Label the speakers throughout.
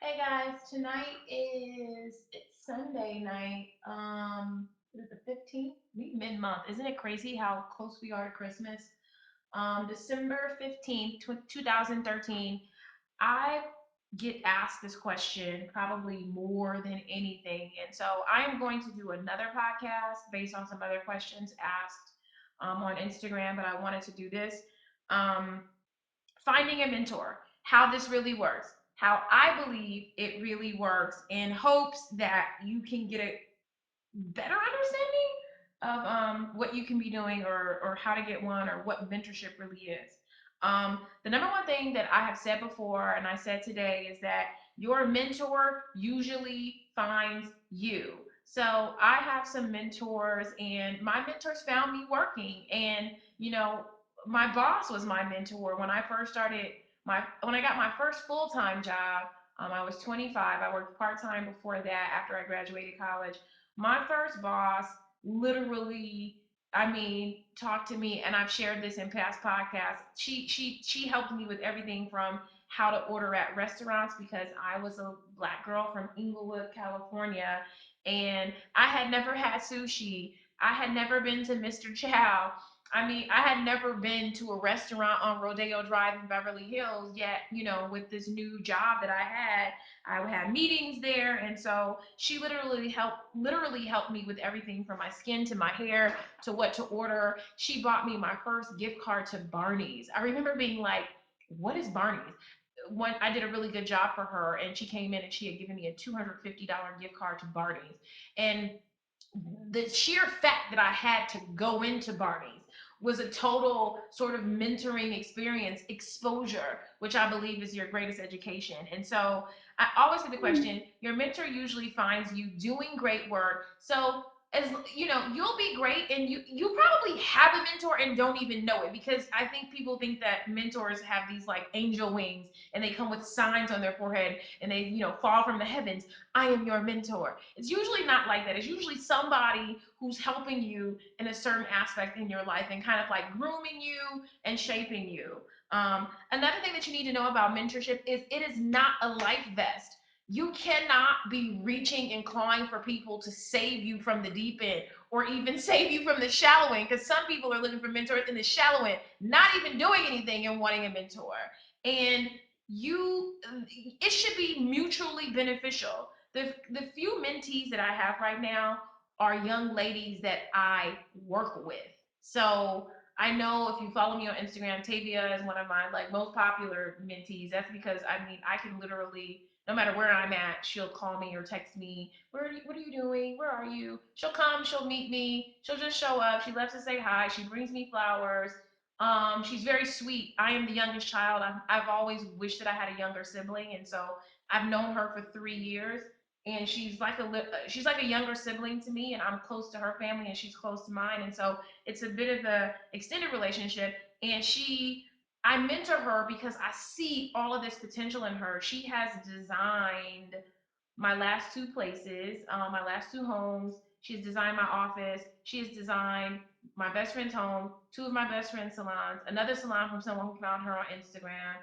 Speaker 1: Hey guys, tonight it's Sunday night. Is it the 15th? We mid-month. Isn't it crazy how close we are to Christmas? December 15th, 2013. I get asked this question probably more than anything. And so I am going to do another podcast based on some other questions asked on Instagram, but I wanted to do this. Um, Finding a mentor, how this really works, how I believe it really works, in hopes that you can get a better understanding of what you can be doing, or how to get one, or what mentorship really is. The number one thing that I have said before and I said today is that your mentor usually finds you. So I have some mentors, and my mentors found me working. And my boss was my mentor when I first started when I got my first full time job. I was 25. I worked part time before that after I graduated college. My first boss literally, I mean, talked to me, and I've shared this in past podcasts. She helped me with everything from how to order at restaurants, because I was a black girl from Inglewood, California, and I had never had sushi. I had never been to Mr. Chow. I mean, I had never been to a restaurant on Rodeo Drive in Beverly Hills, yet, with this new job that I had meetings there. And so she literally helped me with everything from my skin to my hair to what to order. She bought me my first gift card to Barney's. I remember being like, what is Barney's? When I did a really good job for her, and she came in and she had given me a $250 gift card to Barney's. And the sheer fact that I had to go into Barney's was a total sort of mentoring experience, exposure, which I believe is your greatest education. And so I always get the question, your mentor usually finds you doing great work. So, as you'll be great, and you probably have a mentor and don't even know it, because I think people think that mentors have these like angel wings, and they come with signs on their forehead, and they fall from the heavens. I am your mentor. It's usually not like that. It's usually somebody who's helping you in a certain aspect in your life, and kind of like grooming you and shaping you. Another thing that you need to know about mentorship is it is not a life vest. You cannot be reaching and clawing for people to save you from the deep end, or even save you from the shallow end, because some people are looking for mentors in the shallow end, not even doing anything and wanting a mentor. And you it should be mutually beneficial. The few mentees that I have right now are young ladies that I work with. So I know, if you follow me on Instagram, Tavia is one of my like most popular mentees. That's because, I mean, I can literally, no matter where I'm at, she'll call me or text me. What are you doing? Where are you? She'll come. She'll meet me. She'll just show up. She loves to say hi. She brings me flowers. She's very sweet. I am the youngest child. I've always wished that I had a younger sibling, and so I've known her for 3 years, and she's like a younger sibling to me, and I'm close to her family, and she's close to mine, and so it's a bit of a extended relationship. And I mentor her because I see all of this potential in her. She has designed my last two places, my last two homes. She's designed my office. She has designed my best friend's home, two of my best friend's salons, another salon from someone who found her on Instagram.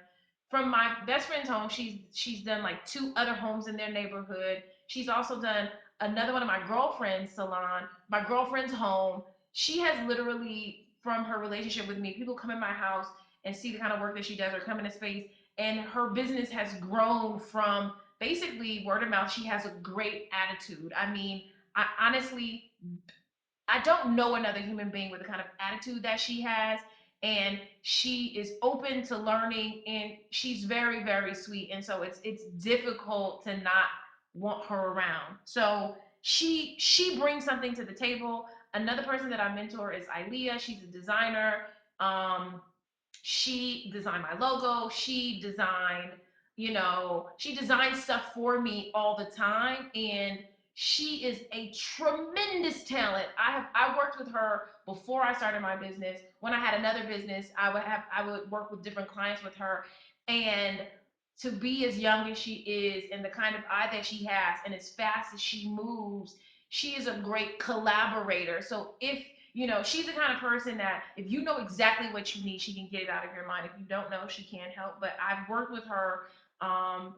Speaker 1: From my best friend's home, she's done like two other homes in their neighborhood. She's also done another one of my girlfriend's salon, my girlfriend's home. She has literally, from her relationship with me, people come in my house and see the kind of work that she does, or come into space, and her business has grown from basically word of mouth. She has a great attitude. I mean, I honestly, I don't know another human being with the kind of attitude that she has. And she is open to learning, and she's very, very sweet. And so it's difficult to not want her around. So she brings something to the table. Another person that I mentor is Ilea. She's a designer. Um, she designed my logo. She designs stuff for me all the time, and she is a tremendous talent. I worked with her before I started my business. When I had another business, I would work with different clients with her. And to be as young as she is, and the kind of eye that she has, and as fast as she moves, she is a great collaborator. So if she's the kind of person that if you know exactly what you need, she can get it out of your mind. If you don't know, she can't help. But I've worked with her, um,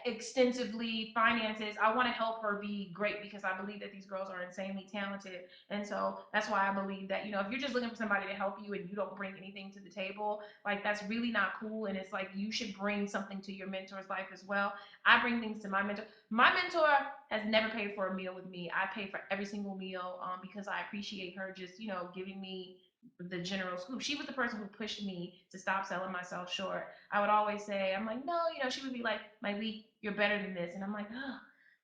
Speaker 1: extensively finances. I want to help her be great because I believe that these girls are insanely talented. And so that's why I believe that, if you're just looking for somebody to help you and you don't bring anything to the table, like that's really not cool. And it's like you should bring something to your mentor's life as well. I bring things to my mentor. My mentor has never paid for a meal with me. I pay for every single meal because I appreciate her just, giving me the general scoop. She was the person who pushed me to stop selling myself short. I would always say, I'm like, no, she would be like, Myleik, you're better than this. And I'm like, oh,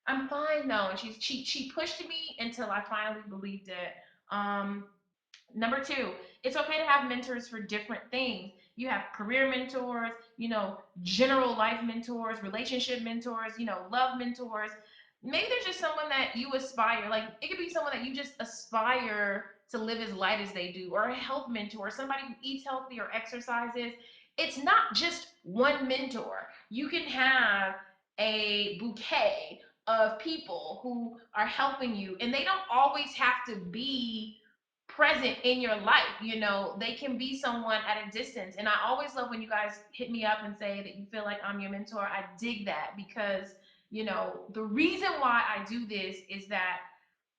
Speaker 1: I'm fine though. And she pushed me until I finally believed it. Number two, it's okay to have mentors for different things. You have career mentors, general life mentors, relationship mentors, love mentors. Maybe there's just someone that you aspire, like it could be someone that you just aspire to live as light as they do, or a health mentor, somebody who eats healthy or exercises. It's not just one mentor. You can have a bouquet of people who are helping you, and they don't always have to be present in your life. They can be someone at a distance. And I always love when you guys hit me up and say that you feel like I'm your mentor. I dig that because, the reason why I do this is that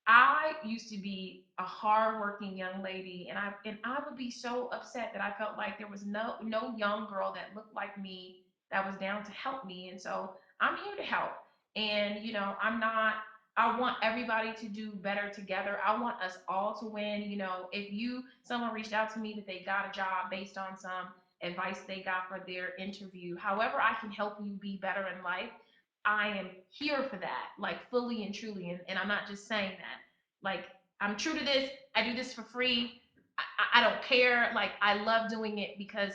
Speaker 1: I used to be a hardworking young lady, and I would be so upset that I felt like there was no young girl that looked like me that was down to help me. And so I'm here to help. And I'm not. I want everybody to do better together. I want us all to win. If someone reached out to me that they got a job based on some advice they got for their interview, however I can help you be better in life, I am here for that, like fully and truly. And I'm not just saying that. Like, I'm true to this. I do this for free. I don't care. Like, I love doing it because,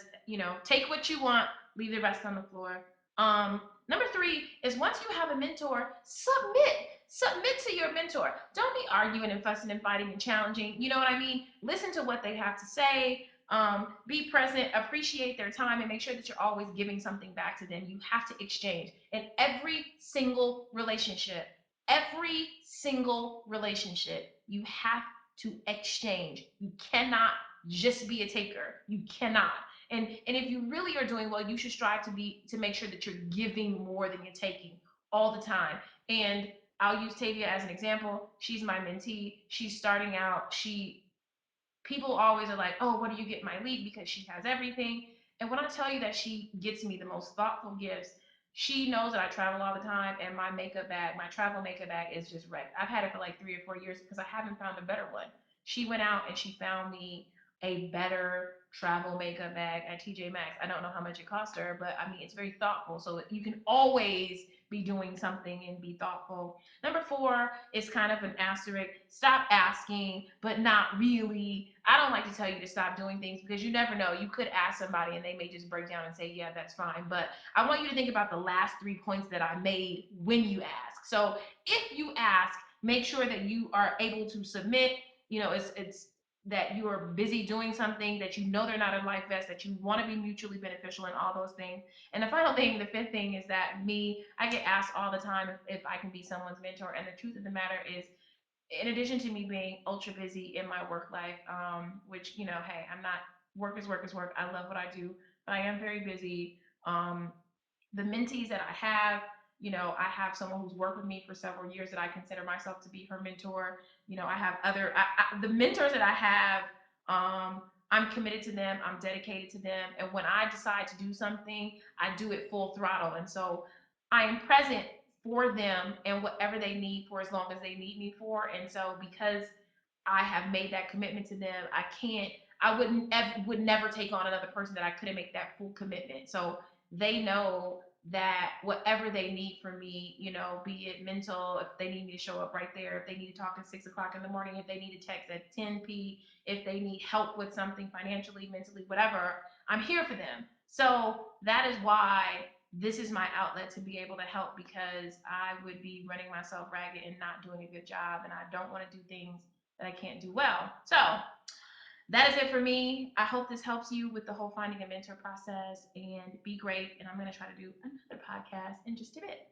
Speaker 1: take what you want, leave the rest on the floor. Number three is once you have a mentor, submit. Submit to your mentor. Don't be arguing and fussing and fighting and challenging. You know what I mean? Listen to what they have to say. Be present, appreciate their time, and make sure that you're always giving something back to them. You have to exchange in every single relationship, you have to exchange. You cannot just be a taker. You cannot. And if you really are doing well, you should strive to make sure that you're giving more than you're taking all the time. And I'll use Tavia as an example. She's my mentee. She's starting out. People always are like, oh, what do you get Myleik because she has everything. And when I tell you that she gets me the most thoughtful gifts, she knows that I travel all the time, and my makeup bag, my travel makeup bag is just wrecked. I've had it for like 3 or 4 years because I haven't found a better one. She went out and she found me a better travel makeup bag at TJ Maxx. I don't know how much it cost her, but I mean, it's very thoughtful. So you can always be doing something and be thoughtful. Number four is kind of an asterisk. Stop asking, but not really. I don't like to tell you to stop doing things because you never know. You could ask somebody and they may just break down and say, yeah, that's fine. But I want you to think about the last 3 points that I made when you ask. So if you ask, make sure that you are able to submit. It's that you are busy doing something, that they're not a life vest, that you want to be mutually beneficial and all those things. And the final thing, the fifth thing, is that I get asked all the time if I can be someone's mentor. And the truth of the matter is, in addition to me being ultra busy in my work life, which, hey, I'm not, work is work is work. I love what I do, but I am very busy. The mentees that I have, I have someone who's worked with me for several years that I consider myself to be her mentor. I have the mentors that I have, I'm committed to them, I'm dedicated to them. And when I decide to do something, I do it full throttle. And so I am present for them and whatever they need for as long as they need me for. And so because I have made that commitment to them, would never take on another person that I couldn't make that full commitment. So they know that whatever they need from me, be it mental, if they need me to show up right there, if they need to talk at 6 o'clock in the morning, if they need to text at 10 p, if they need help with something financially, mentally, whatever, I'm here for them. So that is why this is my outlet to be able to help, because I would be running myself ragged and not doing a good job. And I don't want to do things that I can't do well. So that is it for me. I hope this helps you with the whole finding a mentor process, and be great. And I'm going to try to do another podcast in just a bit.